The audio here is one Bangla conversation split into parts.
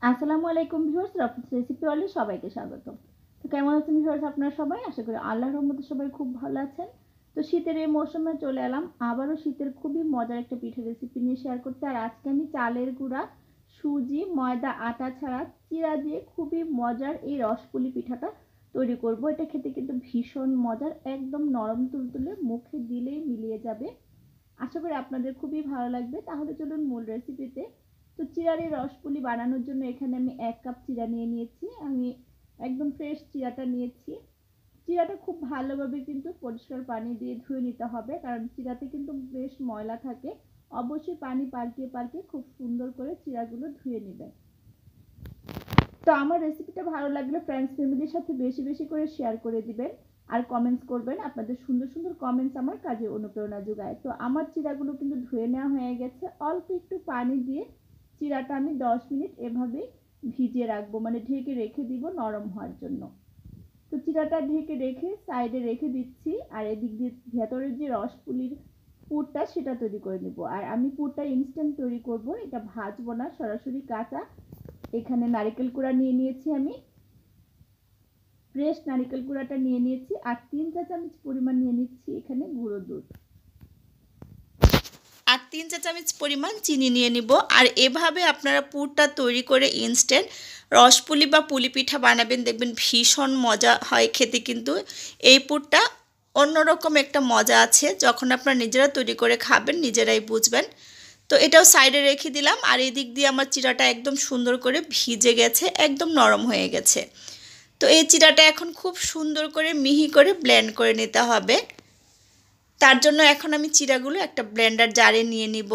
আসসালামু আলাইকুম ভিউয়ার্স, রফিস রেসিপি ওয়ালে সবাইকে স্বাগতম। তো কেমন আছেন ভিউয়ার্স আপনারা সবাই? আশা করি আল্লাহর রহমতে সবাই খুব ভালো আছেন। তো শীতের এই মৌসুমে চলে এলাম আবারও শীতের খুবই মজার একটা পিঠা রেসিপি নিয়ে শেয়ার করতে। আর আজকে আমি চালের গুঁড়া, সুজি, ময়দা, আটা ছাড়া চিড়া দিয়ে খুবই মজার এই রসপুলি পিঠাটা তৈরি করব। এটা খেতে কিন্তু ভীষণ মজার, একদম নরম তুলতুলে, মুখে দিলেই মিলিয়ে যাবে। আশা করি আপনাদের খুবই ভালো লাগবে। তাহলে চলুন মূল রেসিপিতে। তো চিড়ার এই রসপুলি বানানোর জন্য এখানে আমি 1 কাপ চিড়া নিয়ে নিয়েছি। আমি একদম ফ্রেশ চিড়াটা নিয়েছি। চিড়াটা খুব ভালোভাবে কিন্তু পরিষ্কার পানি দিয়ে ধুয়ে নিতে হবে, কারণ চিড়াতে কিন্তু বেশ ময়লা থাকে। অবশ্যই পানি পাল্টিয়ে পাল্টিয়ে খুব সুন্দর করে চিড়াগুলো ধুয়ে নেবেন। তো আমার রেসিপিটা ভালো লাগলে ফ্রেন্ডস ফ্যামিলির সাথে বেশি বেশি করে শেয়ার করে দিবেন আর কমেন্টস করবেন। আপনাদের সুন্দর সুন্দর কমেন্টস আমার কাজে অনুপ্রেরণা যোগায়। তো আমার চিড়াগুলো কিন্তু ধুয়ে নেওয়া হয়ে গেছে। অল্প একটু পানি দিয়ে চিড়াটা আমি 10 মিনিট এভাবে ভিজিয়ে রাখবো, মানে ঢেকে রেখে দিব নরম হওয়ার জন্য। তো চিড়াটা ঢেকে রেখে সাইডে রেখে দিচ্ছি। আর এদিক দিয়ে ভেতরের যে রসপুলির পুরটা সেটা তৈরি করে নেব। আর আমি পুরটা ইনস্ট্যান্ট তৈরি করব, এটা ভাজবো না, সরাসরি কাঁচা। এখানে নারকেল কুড়া নিয়ে নিয়েছি আমি, ফ্রেশ নারকেল কুড়াটা নিয়ে নিয়েছি। আর 3 চা চামচ পরিমাণ নিয়ে নিচ্ছি এখানে গুঁড়ো দুধ। আর 3 চা চামচ পরিমাণ চিনি নিয়ে নিব। আর এভাবে আপনারা পুরটা তৈরি করে ইনস্ট্যান্ট রসপুলি বা পুলি পিঠা বানাবেন, দেখবেন ভীষণ মজা হয় খেতে। কিন্তু এই পুরটা অন্যরকম একটা মজা আছে, যখন আপনারা নিজেরা তৈরি করে খাবেন নিজেরাই বুঝবেন। তো এটাও সাইডে রেখে দিলাম। আর এই দিক দিয়ে আমার চিড়াটা একদম সুন্দর করে ভিজে গেছে, একদম নরম হয়ে গেছে। তো এই চিড়াটা এখন খুব সুন্দর করে মিহি করে ব্লেন্ড করে নিতে হবে। তার জন্য এখন আমি চিড়াগুলো একটা ব্লেন্ডার জারে নিয়ে নিব।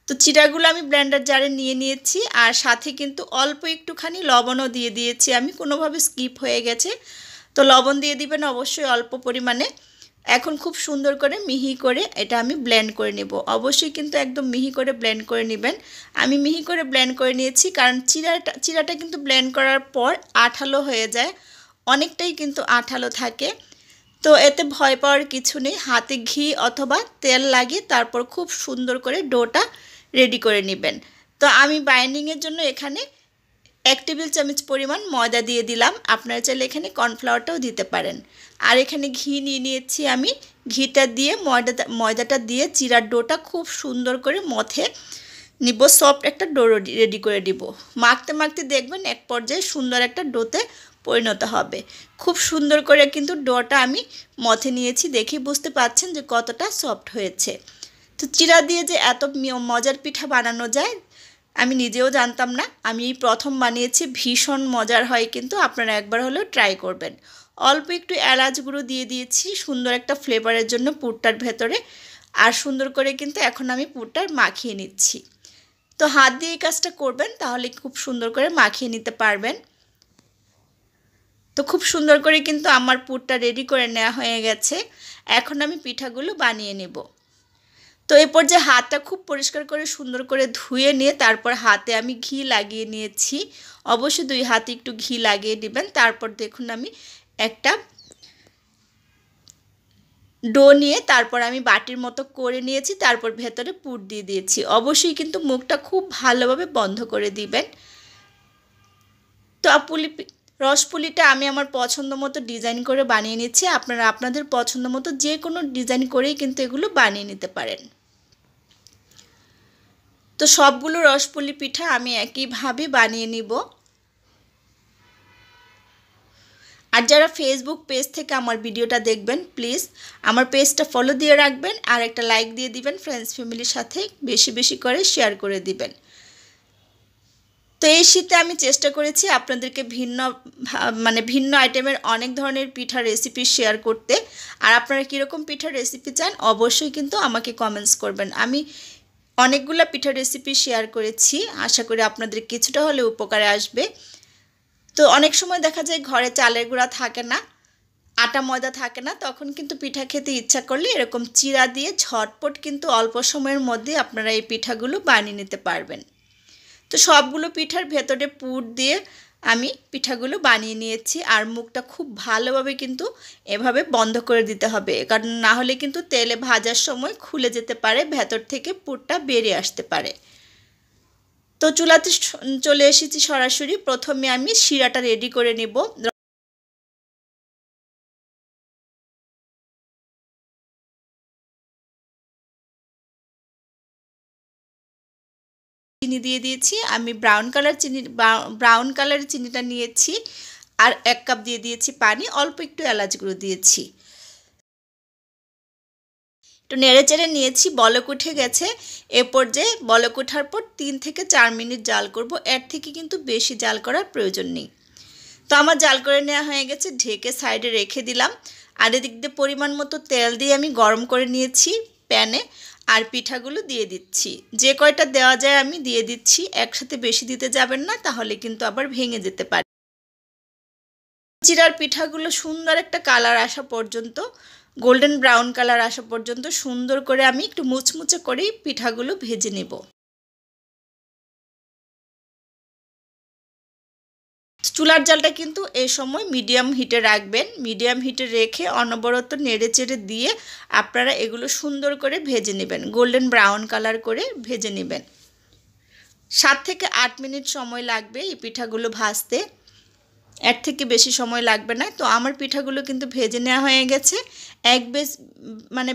তো চিড়াগুলো আমি ব্লেন্ডার জারে নিয়ে নিয়েছি। আর সাথে কিন্তু অল্প একটুখানি লবণও দিয়ে দিয়েছি, আমি কোনোভাবে স্কিপ হয়ে গেছে। তো লবণ দিয়ে দিবেন অবশ্যই অল্প পরিমাণে। এখন খুব সুন্দর করে মিহি করে এটা আমি ব্লেন্ড করে নেব। অবশ্যই কিন্তু একদম মিহি করে ব্লেন্ড করে নেবেন। আমি মিহি করে ব্লেন্ড করে নিয়েছি, কারণ চিড়াটা কিন্তু ব্লেন্ড করার পর আঠালো হয়ে যায়, অনেকটাই কিন্তু আঠালো থাকে। তো এতে ভয় পাওয়ার কিছু নেই। হাতে ঘি অথবা তেল লাগিয়ে তারপর খুব সুন্দর করে ডোটা রেডি করে নেবেন। তো আমি বাইন্ডিংয়ের জন্য এখানে 1 টেবিল চামচ পরিমাণ ময়দা দিয়ে দিলাম। আপনারা চাইলে এখানে কর্নফ্লাওয়ারটাও দিতে পারেন। আর এখানে ঘি নিয়ে নিয়েছি আমি। ঘিটা দিয়ে ময়দাটা দিয়ে চিড়ার ডোটা খুব সুন্দর করে মথে নিব, সফট একটা ডো রেডি করে দিব। মাখতে মাখতে দেখবেন এক পর্যায়ে সুন্দর একটা ডোতে পরিণত হবে। খুব সুন্দর করে কিন্তু ডোটা আমি মথে নিয়েছি, দেখেই বুঝতে পারছেন যে কতটা সফট হয়েছে। তো চিড়া দিয়ে যে এত মজার পিঠা বানানো যায় আমি নিজেও জানতাম না, আমি এই প্রথম বানিয়েছি। ভীষণ মজার হয় কিন্তু, আপনারা একবার হলেও ট্রাই করবেন। অল্প একটু এলাচ গুঁড়ো দিয়ে দিয়েছি সুন্দর একটা ফ্লেভারের জন্য পুরটার ভেতরে। আর সুন্দর করে কিন্তু এখন আমি পুরটা মাখিয়ে নিচ্ছি। তো হাত দিয়ে এই কাজটা করবেন, তাহলে খুব সুন্দর করে মাখিয়ে নিতে পারবেন। তো খুব সুন্দর করে কিন্তু আমার পুরটা রেডি করে নেওয়া হয়ে গেছে। এখন আমি পিঠাগুলো বানিয়ে নেব। তো এরপর যে হাতটা খুব পরিষ্কার করে সুন্দর করে ধুয়ে নিয়ে তারপর হাতে আমি ঘি লাগিয়ে নিয়েছি। অবশ্যই 2 হাতে একটু ঘি লাগিয়ে নেবেন। তারপর দেখুন আমি একটা ডো নিয়ে তারপর আমি বাটির মতো করে নিয়েছি, তারপর ভেতরে পুর দিয়ে দিয়েছি। অবশ্যই কিন্তু মুখটা খুব ভালোভাবে বন্ধ করে দিবেন। তো রসপুলিটা আমি আমার পছন্দ মতো ডিজাইন করে বানিয়ে নিচ্ছি। আপনারা আপনাদের পছন্দ মতো যে কোনো ডিজাইন করেই কিন্তু এগুলো বানিয়ে নিতে পারেন। তো সবগুলো রসপুলি পিঠা আমি একইভাবে বানিয়ে নিব। আর যারা ফেসবুক পেজ থেকে আমার ভিডিওটা দেখবেন, প্লিজ আমার পেজটা ফলো দিয়ে রাখবেন আর একটা লাইক দিয়ে দিবেন। ফ্রেন্ডস ফ্যামিলির সাথে বেশি বেশি করে শেয়ার করে দিবেন। তো এই শীতে আমি চেষ্টা করেছি আপনাদেরকে ভিন্ন আইটেমের অনেক ধরনের পিঠার রেসিপি শেয়ার করতে। আর আপনারা কীরকম পিঠার রেসিপি চান অবশ্যই কিন্তু আমাকে কমেন্টস করবেন। আমি অনেকগুলো পিঠার রেসিপি শেয়ার করেছি, আশা করি আপনাদের কিছুটা হলে উপকারে আসবে। তো অনেক সময় দেখা যায় ঘরে চালের গুঁড়া থাকে না, আটা ময়দা থাকে না, তখন কিন্তু পিঠা খেতে ইচ্ছা করলে এরকম চিড়া দিয়ে ঝটপট কিন্তু অল্প সময়ের মধ্যে আপনারা এই পিঠাগুলো বানিয়ে নিতে পারবেন। তো সবগুলো পিঠার ভেতরে পুর দিয়ে আমি পিঠাগুলো বানিয়ে নিয়েছি। আর মুখটা খুব ভালোভাবে কিন্তু এভাবে বন্ধ করে দিতে হবে, কারণ না হলে কিন্তু তেলে ভাজার সময় খুলে যেতে পারে, ভেতর থেকে পুরটা বেরিয়ে আসতে পারে। তো চুলাতে চলে এসেছি সরাসরি। প্রথমে আমি শিরাটা রেডি করে নেব। চিনি দিয়ে দিয়েছি আমি, ব্রাউন কালারের চিনিটা নিয়েছি। আর 1 কাপ দিয়ে দিয়েছি পানি, অল্প একটু এলাচ গুঁড়ো দিয়েছি। একটু নেড়ে চেড়ে নিয়েছি, বলক উঠে গেছে। এরপর যে বলক ওঠার পর 3 থেকে 4 মিনিট জাল করব, এর থেকে কিন্তু বেশি জাল করার প্রয়োজন নেই। তো আমার জাল করে নেওয়া হয়ে গেছে, ঢেকে সাইডে রেখে দিলাম। আর এদিক দিয়ে পরিমাণ মতো তেল দিয়ে আমি গরম করে নিয়েছি প্যানে। আর পিঠাগুলো দিয়ে দিচ্ছি, যে কয়টা দেওয়া যায় আমি দিয়ে দিচ্ছি, একসাথে বেশি দিতে যাবেন না, তাহলে কিন্তু আবার ভেঙে যেতে পারে। চিরার পিঠাগুলো সুন্দর একটা কালার আসা পর্যন্ত, গোল্ডেন ব্রাউন কালার আসা পর্যন্ত সুন্দর করে আমি একটু মুচমুচে করেই পিঠাগুলো ভেজে নেব। চুলার জালটা কিন্তু এই সময় মিডিয়াম হিটে রাখবেন। মিডিয়াম হিটে রেখে অনবরত নেড়ে চেড়ে দিয়ে আপনারা এগুলো সুন্দর করে ভেজে নেবেন, গোল্ডেন ব্রাউন কালার করে ভেজে নেবেন। 7 থেকে 8 মিনিট সময় লাগবে এই পিঠাগুলো ভাজতে, এর থেকে বেশি সময় লাগবে না। তো আমার পিঠাগুলো কিন্তু ভেজে নেওয়া হয়ে গেছে,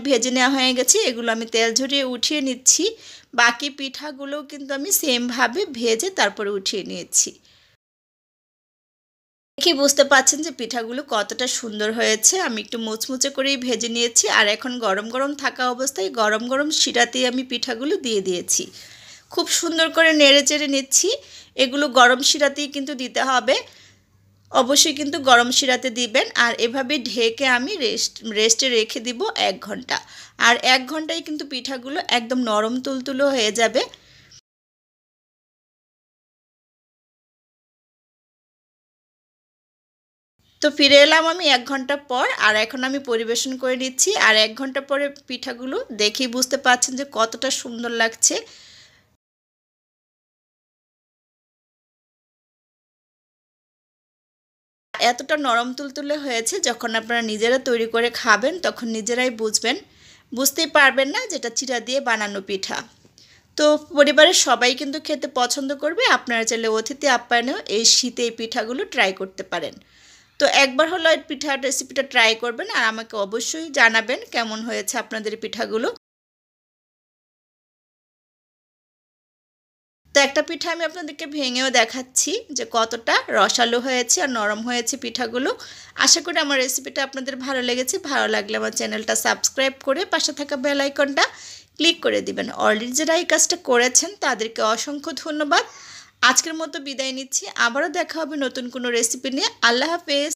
ভেজে নেওয়া হয়ে গেছে। এগুলো আমি তেল ঝরিয়ে উঠিয়ে নিচ্ছি। বাকি পিঠাগুলোও কিন্তু আমি সেমভাবে ভেজে তারপরে উঠিয়ে নিয়েছি। দেখি বুঝতে পাচ্ছেন যে পিঠাগুলো কতটা সুন্দর হয়েছে। আমি একটু মুচমুচে করেই ভেজে নিয়েছি। আর এখন গরম গরম থাকা অবস্থায় গরম গরম শিরাতেই আমি পিঠাগুলো দিয়ে দিয়েছি। খুব সুন্দর করে নেড়ে চেড়ে নিচ্ছি। এগুলো গরম শিরাতেই কিন্তু দিতে হবে, অবশ্যই কিন্তু গরম শিরাতে দিবেন। আর এভাবে ঢেকে আমি রেস্টে রেখে দিব 1 ঘন্টা। আর 1 ঘন্টায় কিন্তু পিঠাগুলো একদম নরম তুলতুলো হয়ে যাবে। তো ফিরে এলাম আমি 1 ঘন্টা পর। আর এখন আমি পরিবেশন করে নিচ্ছি। আর 1 ঘন্টা পরে পিঠাগুলো দেখেই বুঝতে পারছেন যে কতটা সুন্দর লাগছে। এতটা নরম তুলতুলে হয়েছে, যখন আপনারা নিজেরা তৈরি করে খাবেন তখন নিজেরাই বুঝতেই পারবেন না যেটা চিড়া দিয়ে বানানো পিঠা। তো পরিবারের সবাই কিন্তু খেতে পছন্দ করবে। আপনারা চাইলে অতিথি আপ্যায়নেও এই শীতে এই পিঠাগুলো ট্রাই করতে পারেন। তো একবার হলো এই পিঠার রেসিপিটা ট্রাই করবেন আর আমাকে অবশ্যই জানাবেন কেমন হয়েছে আপনাদের পিঠাগুলো। তো একটা পিঠা আমি আপনাদেরকে ভেঙেও দেখাচ্ছি যে কতটা রসালো হয়েছে আর নরম হয়েছে পিঠাগুলো। আশা করি আমার রেসিপিটা আপনাদের ভালো লেগেছে। ভালো লাগলে আমার চ্যানেলটা সাবস্ক্রাইব করে পাশে থাকা বেল আইকনটা ক্লিক করে দিবেন। অলরেডি যারা এই কাজটা করেছেন তাদেরকে অসংখ্য ধন্যবাদ। আজকের মতো বিদায় নিচ্ছি, আবারও দেখা হবে নতুন কোনো রেসিপি নিয়ে। আল্লাহ হাফেজ।